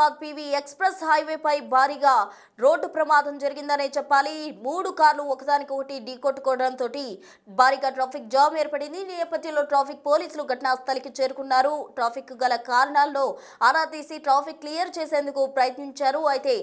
Hyderabad PV express హైవేపై భారీగా road ప్రమాదం జరిగిందనే చెప్పాలి. 3 కార్లు ఒకదానికొకటి ఢీకొట్టుకోవడంతో భారీగా ట్రాఫిక్ జామ్ ఏర్పడింది. ఈ నేపథ్యంలో ట్రాఫిక్ పోలీసులు ఘటనా స్థలికి చేరుకున్నారు. ట్రాఫిక్ గల కారణాల్లో ఆరా తీసి ట్రాఫిక్ క్లియర్ చేసేందుకు ప్రయత్నించారు. అయితే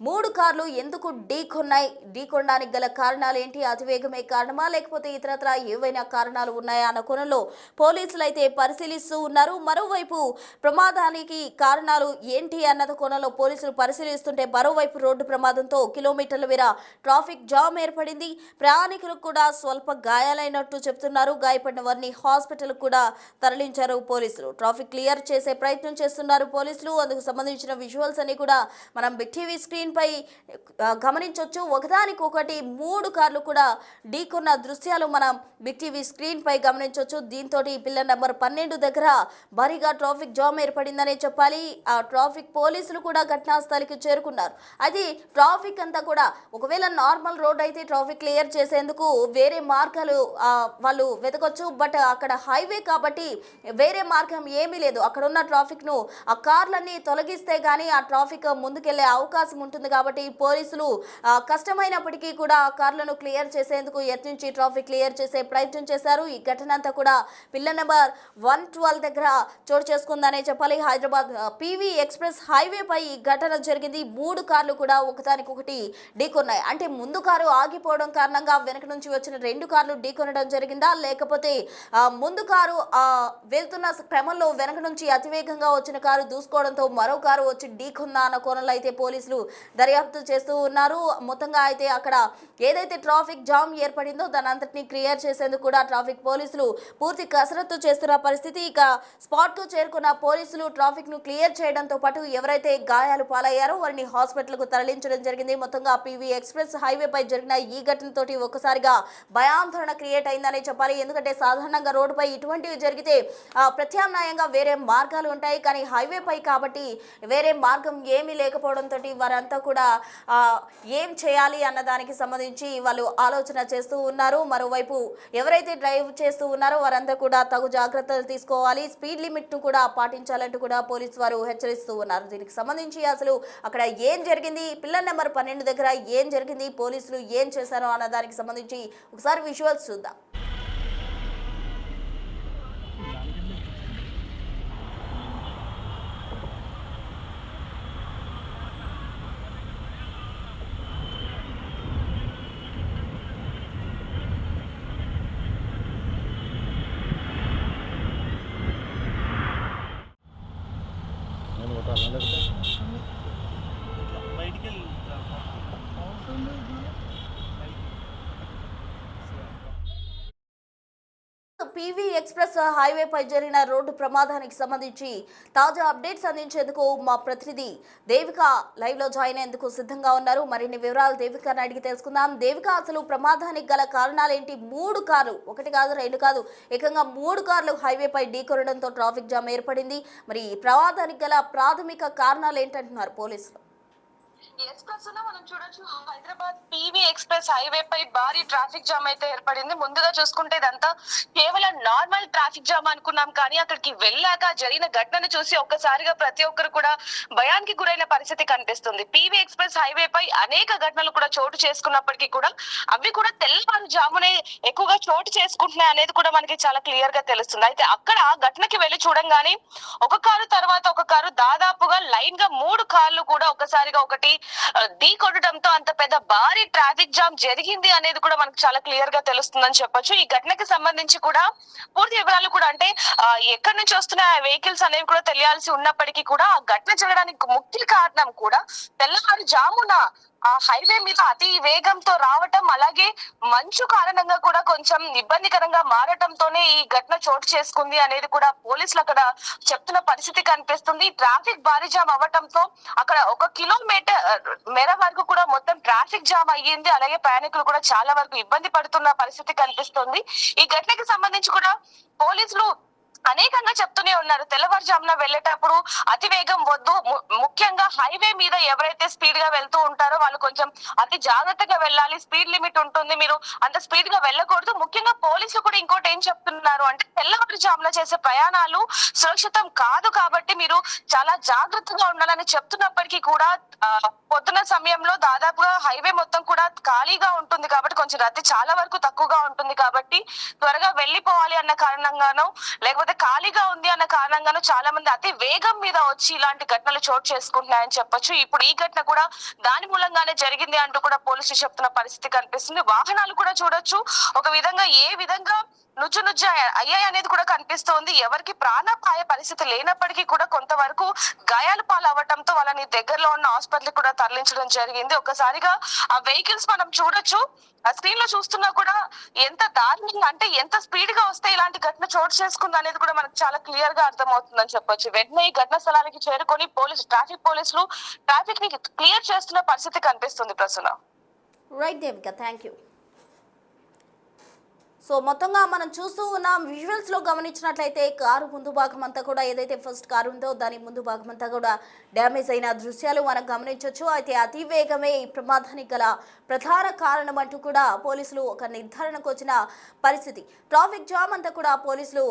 3 కార్లు ఎందుకు ఢీకొనడానికి గల కారణాలు ఏంటి? అతివేగమే కారణమా లేకపోతే ఇతరత్రా ఏవైనా కారణాలు ఉన్నాయా అన్న కోణంలో పోలీసులు అయితే పరిశీలిస్తూ ఉన్నారు. మరోవైపు ప్రమాదానికి కారణాలు ఏంటి అన్నది కోణంలో పోలీసులు పరిశీలిస్తుంటే మరోవైపు రోడ్డు ప్రమాదంతో కిలోమీటర్ల మేర ట్రాఫిక్ జామ్ ఏర్పడింది. ప్రయాణికులకు కూడా స్వల్ప గాయాలైనట్టు చెప్తున్నారు. గాయపడిన వారిని హాస్పిటల్ కూడా తరలించారు పోలీసులు. ట్రాఫిక్ క్లియర్ చేసే ప్రయత్నం చేస్తున్నారు పోలీసులు. అందుకు సంబంధించిన విజువల్స్ అన్ని కూడా మనం బిగ్ టీవీ స్క్రీన్ పై గమనించవచ్చు. ఒకదానికొకటి 3 కార్లు కూడా ఢీకొన్న దృశ్యాలు మనం బిగ్ టీవీ స్క్రీన్ పై గమనించవచ్చు. దీంతో పిల్లర్ నెంబర్ 12 దగ్గర భారీగా ట్రాఫిక్ జామ్ ఏర్పడిందనే చెప్పాలి. ఆ ట్రాఫిక్ పోలీసులు కూడా ఘటనా స్థలికి చేరుకున్నారు. అది ట్రాఫిక్ అంతా కూడా ఒకవేళ నార్మల్ రోడ్ అయితే ట్రాఫిక్ క్లియర్ చేసేందుకు వేరే మార్గాలు వాళ్ళు వెతకొచ్చు. బట్ అక్కడ హైవే కాబట్టి వేరే మార్గం ఏమీ లేదు. అక్కడ ఉన్న ట్రాఫిక్ ను ఆ కార్లన్నీ తొలగిస్తే గానీ ఆ ట్రాఫిక్ ముందుకెళ్లే అవకాశం ఉంటుంది. కాబట్టి పోలీసులు కష్టమైనప్పటికీ కూడా ఆ కార్లను క్లియర్ చేసేందుకు యత్నించి ట్రాఫిక్ క్లియర్ చేసే ప్రయత్నం చేశారు. ఈ ఘటన అంతా కూడా పిల్లర్ నెంబర్ 112 దగ్గర చోటు చేసుకుందనే చెప్పాలి. హైదరాబాద్ పీవీ ఎక్స్ప్రెస్ హైవేపై ఈ ఘటన జరిగింది. 3 కార్లు కూడా ఒకదానికొకటి ఢీకొన్నాయి. అంటే ముందు కారు ఆగిపోవడం కారణంగా వెనక నుంచి వచ్చిన 2 కార్లు ఢీకొనడం జరిగిందా లేకపోతే ముందు కారు వెళ్తున్న క్రమంలో వెనక నుంచి అతివేగంగా వచ్చిన కారు దూసుకోవడంతో మరో కారు వచ్చి ఢీకొందా అన్న కోణంలో అయితే పోలీసులు దర్యాప్తు చేస్తూ ఉన్నారు. మొత్తంగా అయితే అక్కడ ఏదైతే ట్రాఫిక్ జామ్ ఏర్పడిందో దాని అంతటినీ క్లియర్ చేసేందుకు కూడా ట్రాఫిక్ పోలీసులు పూర్తి కసరత్తు చేస్తున్న పరిస్థితి. ఇక స్పాట్ కు చేరుకున్న పోలీసులు ట్రాఫిక్ ను క్లియర్ చేయడంతో పాటు ఎవరైతే గాయాలు పాలయ్యారో వారిని హాస్పిటల్ కు తరలించడం జరిగింది. మొత్తంగా పీవీ ఎక్స్ప్రెస్ హైవే పై జరిగిన ఈ ఘటనతోటి ఒక్కసారిగా భయాందోళన క్రియేట్ అయిందని చెప్పాలి. ఎందుకంటే సాధారణంగా రోడ్డుపై ఇటువంటివి జరిగితే ప్రత్యామ్నాయంగా వేరే మార్గాలు ఉంటాయి. కానీ హైవే పై కాబట్టి వేరే మార్గం ఏమీ లేకపోవడంతో వారంతా కూడా ఏం చేయాలి అన్న దానికి సంబంధించి వాళ్ళు ఆలోచన చేస్తూ ఉన్నారు. మరోవైపు ఎవరైతే డ్రైవ్ చేస్తూ ఉన్నారో వారంతా కూడా తగు జాగ్రత్తలు తీసుకోవాలి. స్పీడ్ లిమిట్ ను కూడా పాటించాలంటూ కూడా పోలీసు వారు హెచ్చరిస్తూ ఉన్నారు. దీనికి సంబంధించి అసలు అక్కడ ఏం జరిగింది, పిల్లర్ నెంబర్ 12 దగ్గర ఏం జరిగింది, పోలీసులు ఏం చేశారో అన్న దానికి సంబంధించి ఒకసారి విజువల్స్ చూద్దాం. పీవీ ఎక్స్ప్రెస్ హైవే పై జరిగిన రోడ్డు ప్రమాదానికి సంబంధించి తాజా అప్డేట్స్ అందించేందుకు మా ప్రతినిధి దేవిక లైవ్ లో జాయిన్ అయ్యేందుకు సిద్ధంగా ఉన్నారు. మరిన్ని వివరాలు దేవికను అడిగి తెలుసుకుందాం. దేవిక, అసలు ప్రమాదానికి గల కారణాలు ఏంటి? 3 కార్లు, ఒకటి కాదు 2 కాదు, ఏకంగా 3 కార్లు హైవే పై ఢీకొనడంతో ట్రాఫిక్ జామ్ ఏర్పడింది. మరి ప్రమాదానికి గల ప్రాథమిక కారణాలు ఏంటంటున్నారు పోలీసులు? మనం చూడొచ్చు, హైదరాబాద్ పీవీ ఎక్స్ప్రెస్ హైవే పై భారీ ట్రాఫిక్ జామ్ అయితే ఏర్పడింది. ముందుగా చూసుకుంటే ఇదంతా కేవలం నార్మల్ ట్రాఫిక్ జామ్ అనుకున్నాం, కానీ అక్కడికి వెళ్ళాక జరిగిన ఘటనను చూసి ఒక్కసారిగా ప్రతి ఒక్కరు కూడా భయానికి గురైన పరిస్థితి కనిపిస్తుంది. పీవీ ఎక్స్ప్రెస్ హైవే పై అనేక ఘటనలు కూడా చోటు చేసుకున్నప్పటికీ కూడా అవి కూడా తెల్లవారు జామునే ఎక్కువగా చోటు చేసుకుంటున్నాయి అనేది కూడా మనకి చాలా క్లియర్ గా తెలుస్తుంది. అయితే అక్కడ ఘటనకి వెళ్లి చూడంగానే ఒక కారు తర్వాత ఒక కారు దాదాపుగా లైన్ గా 3 కార్లు కూడా ఒకసారిగా ఒకటి ఢీ కొట్టడంతో అంత పెద్ద భారీ ట్రాఫిక్ జామ్ జరిగింది అనేది కూడా మనకు చాలా క్లియర్ గా తెలుస్తుందని చెప్పొచ్చు. ఈ ఘటనకి సంబంధించి కూడా పూర్తి వివరాలు కూడా అంటే ఎక్కడి నుంచి వస్తున్న వెహికల్స్ అనేవి కూడా తెలియాల్సి ఉన్నప్పటికీ కూడా ఆ ఘటన జరగడానికి ముఖ్య కారణం కూడా తెల్లవారు జామున ఆ హైవే మీద అతి వేగంతో రావటం, అలాగే మంచు కారణంగా కూడా కొంచెం ఇబ్బందికరంగా మారటంతోనే ఈ ఘటన చోటు చేసుకుంది అనేది కూడా పోలీసులు అక్కడ చెప్తున్న పరిస్థితి కనిపిస్తుంది. ట్రాఫిక్ భారీ జామ్ అవ్వటంతో అక్కడ 1 కిలోమీటర్ మేర వరకు కూడా మొత్తం ట్రాఫిక్ జామ్ అయ్యింది. అలాగే ప్రయాణికులు కూడా చాలా వరకు ఇబ్బంది పడుతున్న పరిస్థితి కనిపిస్తుంది. ఈ ఘటనకి సంబంధించి కూడా పోలీసులు అనేకంగా చెప్తూనే ఉన్నారు. తెల్లవారుజామున వెళ్ళేటప్పుడు అతి వేగం వద్దు. ముఖ్యంగా హైవే మీద ఎవరైతే స్పీడ్ గా వెళ్తూ ఉంటారో వాళ్ళు కొంచెం అతి జాగ్రత్తగా వెళ్ళాలి. స్పీడ్ లిమిట్ ఉంటుంది. మీరు అంత స్పీడ్ గా వెళ్ళకూడదు. ముఖ్యంగా పోలీసులు కూడా ఇంకోటి ఏం చెప్తున్నారు అంటే తెల్లవారుజామున చేసే ప్రయాణాలు సురక్షితం కాదు కాబట్టి మీరు చాలా జాగ్రత్తగా ఉండాలని చెప్తున్నప్పటికీ కూడా పొద్దున సమయంలో దాదాపుగా హైవే మొత్తం కూడా ఖాళీగా ఉంటుంది కాబట్టి కొంచెం రద్దీ చాలా వరకు తక్కువగా ఉంటుంది కాబట్టి త్వరగా వెళ్లిపోవాలి అన్న కారణంగానో లేకపోతే ఖాళీగా ఉంది అన్న కారణంగానో చాలా మంది అతి వేగం మీద వచ్చి ఇలాంటి ఘటనలు చోటు చేసుకుంటున్నాయని చెప్పొచ్చు. ఇప్పుడు ఈ ఘటన కూడా దాని మూలంగానే జరిగింది అంటూ కూడా పోలీసులు చెప్తున్న పరిస్థితి కనిపిస్తుంది. వాహనాలు కూడా చూడొచ్చు ఒక విధంగా ఏ విధంగా నుజ్జు అయ్యాయి అనేది కూడా కనిపిస్తోంది. ఎవరికి ప్రాణాపాయ పరిస్థితి లేనప్పటికీ కూడా కొంతవరకు గాయాలు పాలవటంతో వాళ్ళని దగ్గరలో ఉన్న హాస్పిటల్ కూడా తరలించడం జరిగింది. ఒక్కసారిగా ఆ వెహికల్స్ మనం చూడొచ్చు. ఆ స్క్రీన్ లో చూస్తున్నా కూడా ఎంత దారుణంగా అంటే ఎంత స్పీడ్ గా వస్తే ఇలాంటి ఘటన చోటు చేసుకుంది అనేది కూడా మనకు చాలా క్లియర్ గా అర్థమవుతుందని చెప్పొచ్చు. వెంటనే ఈ ఘటన స్థలానికి చేరుకొని ట్రాఫిక్ పోలీసులు ట్రాఫిక్ ని క్లియర్ చేస్తున్న పరిస్థితి కనిపిస్తుంది Prasanna. Right Devika, thank you. So మొత్తంగా మనం చూస్తూ ఉన్నాం విజువల్స్లో గమనించినట్లయితే కారు ముందు భాగం అంతా కూడా ఏదైతే ఫస్ట్ కారు ఉందో దాని ముందు భాగం అంతా కూడా డ్యామేజ్ అయిన దృశ్యాలు మనం గమనించవచ్చు. అయితే అతి వేగమే ఈ ప్రమాదానికి గల ప్రధాన కారణం అంటూ కూడా పోలీసులు ఒక నిర్ధారణకు వచ్చిన పరిస్థితి. ట్రాఫిక్ జామ్ అంతా కూడా పోలీసులు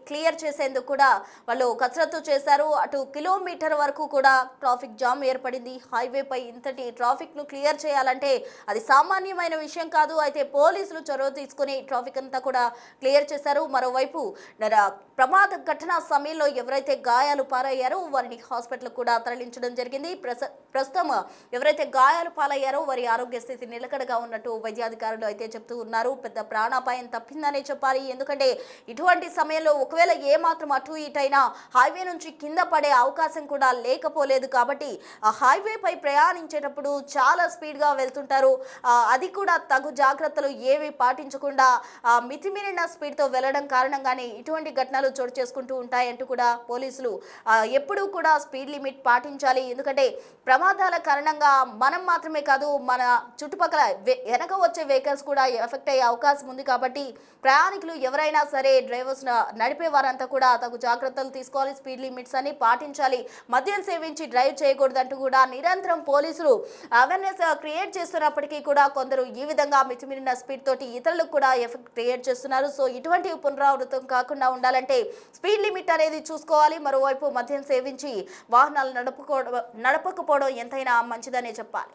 క్లియర్ చేసేందుకు కూడా వాళ్ళు కసరత్తు చేశారు. అటు కిలోమీటర్ వరకు కూడా ట్రాఫిక్ జామ్ ఏర్పడింది. హైవేపై ఇంతటి ట్రాఫిక్ను క్లియర్ చేయాలంటే అది సామాన్యమైన విషయం కాదు. అయితే పోలీసులు చొరవ తీసుకుని ట్రాఫిక్ అంతా కూడా క్లియర్ చేశారు. మరోవైపు ప్రమాద ఘటన సమయంలో ఎవరైతే గాయాలు పాలయ్యారో వారిని హాస్పిటల్ కూడా తరలించడం జరిగింది. ప్రస్తుతం ఎవరైతే గాయాలు పాలయ్యారో వారి ఆరోగ్య స్థితి నిలకడగా ఉన్నట్టు వైద్యాధికారులు అయితే చెప్తూ ఉన్నారు. పెద్ద ప్రాణాపాయం తప్పిందనే చెప్పాలి. ఎందుకంటే ఇటువంటి సమయంలో ఒకవేళ ఏమాత్రం అటు ఇటైనా హైవే నుంచి కింద పడే అవకాశం కూడా లేకపోలేదు. కాబట్టి ఆ హైవేపై ప్రయాణించేటప్పుడు చాలా స్పీడ్గా వెళ్తుంటారు. అది కూడా తగు జాగ్రత్తలు ఏవి పాటించకుండా మితిమీరిన స్పీడ్తో వెళ్లడం కారణంగానే ఇటువంటి ఘటనలు చోటు చేసుకుంటూ ఉంటాయంటూ కూడా పోలీసులు ఎప్పుడూ కూడా స్పీడ్ లిమిట్ పాటించాలి. ఎందుకంటే ప్రమాదాల కారణంగా మనం మాత్రమే కాదు మన చుట్టుపక్కల వెనక వచ్చే వెహికల్స్ కూడా ఎఫెక్ట్ అయ్యే అవకాశం ఉంది. కాబట్టి ప్రయాణికులు ఎవరైనా సరే డ్రైవర్స్ నడిపే వారంతా కూడా తగు జాగ్రత్తలు తీసుకోవాలి. స్పీడ్ లిమిట్స్ అని పాటించాలి. మద్యం సేవించి డ్రైవ్ చేయకూడదంటూ కూడా నిరంతరం పోలీసులు అవేర్నెస్ క్రియేట్ చేస్తున్నప్పటికీ కూడా కొందరు ఈ విధంగా మితిమీరిన స్పీడ్ తోటి ఇతరులకు కూడా ఎఫెక్ట్ క్రియేట్ చేస్తున్నారు. సో ఇటువంటి పునరావృతం కాకుండా ఉండాలంటే స్పీడ్ లిమిట్ అనేది చూసుకోవాలి. మరోవైపు మద్యం సేవించి వాహనాలు నడపకపోవడం ఎంతైనా మంచిదనే చెప్పాలి.